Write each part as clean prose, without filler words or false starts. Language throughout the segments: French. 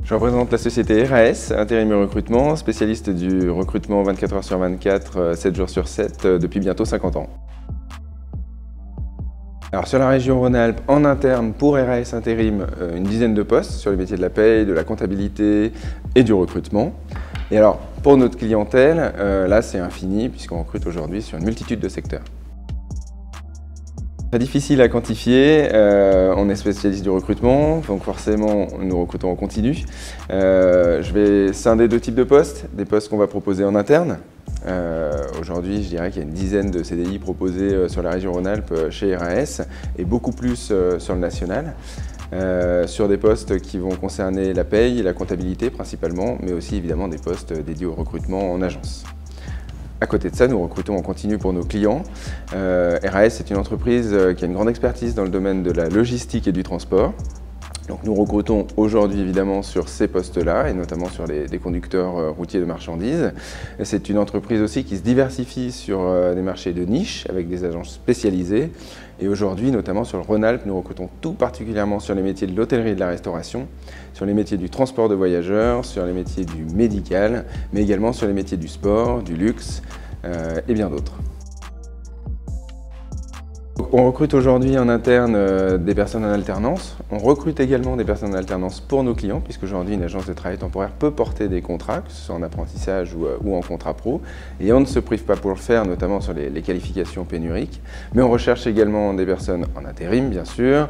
Je représente la société RAS, Intérim et Recrutement, spécialiste du recrutement 24 heures sur 24, 7 jours sur 7, depuis bientôt 50 ans. Alors sur la région Rhône-Alpes, en interne pour RAS Intérim, une dizaine de postes sur les métiers de la paye, de la comptabilité et du recrutement. Et alors pour notre clientèle, là c'est infini puisqu'on recrute aujourd'hui sur une multitude de secteurs. Très difficile à quantifier, on est spécialiste du recrutement, donc forcément nous recrutons en continu. Je vais scinder deux types de postes, des postes qu'on va proposer en interne. Aujourd'hui, je dirais qu'il y a une dizaine de CDI proposés sur la région Rhône-Alpes chez RAS et beaucoup plus sur le national. Sur des postes qui vont concerner la paye et la comptabilité principalement, mais aussi évidemment des postes dédiés au recrutement en agence. À côté de ça, nous recrutons en continu pour nos clients. RAS est une entreprise qui a une grande expertise dans le domaine de la logistique et du transport. Donc nous recrutons aujourd'hui évidemment sur ces postes-là et notamment sur des conducteurs routiers de marchandises. C'est une entreprise aussi qui se diversifie sur des marchés de niche avec des agences spécialisées. Et aujourd'hui, notamment sur le Rhône-Alpes, nous recrutons tout particulièrement sur les métiers de l'hôtellerie et de la restauration, sur les métiers du transport de voyageurs, sur les métiers du médical, mais également sur les métiers du sport, du luxe et bien d'autres. On recrute aujourd'hui en interne des personnes en alternance. On recrute également des personnes en alternance pour nos clients, puisqu'aujourd'hui une agence de travail temporaire peut porter des contrats, que ce soit en apprentissage ou en contrat pro. Et on ne se prive pas pour le faire, notamment sur les qualifications pénuriques. Mais on recherche également des personnes en intérim, bien sûr,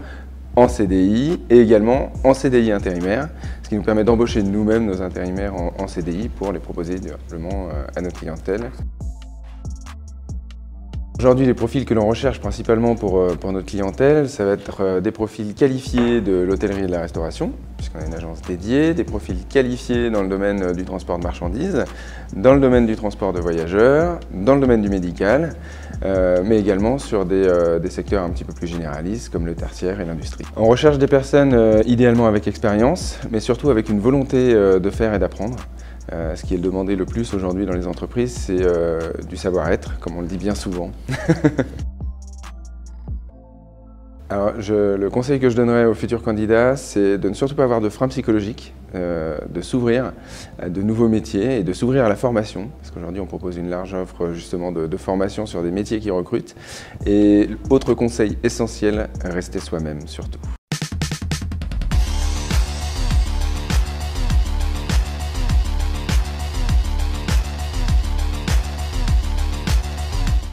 en CDI et également en CDI intérimaire, ce qui nous permet d'embaucher nous-mêmes nos intérimaires en CDI pour les proposer directement à notre clientèle. Aujourd'hui, les profils que l'on recherche principalement pour notre clientèle, ça va être des profils qualifiés de l'hôtellerie et de la restauration, puisqu'on a une agence dédiée, des profils qualifiés dans le domaine du transport de marchandises, dans le domaine du transport de voyageurs, dans le domaine du médical, mais également sur des secteurs un petit peu plus généralistes comme le tertiaire et l'industrie. On recherche des personnes idéalement avec expérience, mais surtout avec une volonté de faire et d'apprendre. Ce qui est demandé le plus aujourd'hui dans les entreprises, c'est du savoir-être, comme on le dit bien souvent. Alors, le conseil que je donnerais aux futurs candidats, c'est de ne surtout pas avoir de frein psychologique, de s'ouvrir à de nouveaux métiers et de s'ouvrir à la formation, parce qu'aujourd'hui on propose une large offre justement de formation sur des métiers qui recrutent. Et autre conseil essentiel, rester soi-même surtout.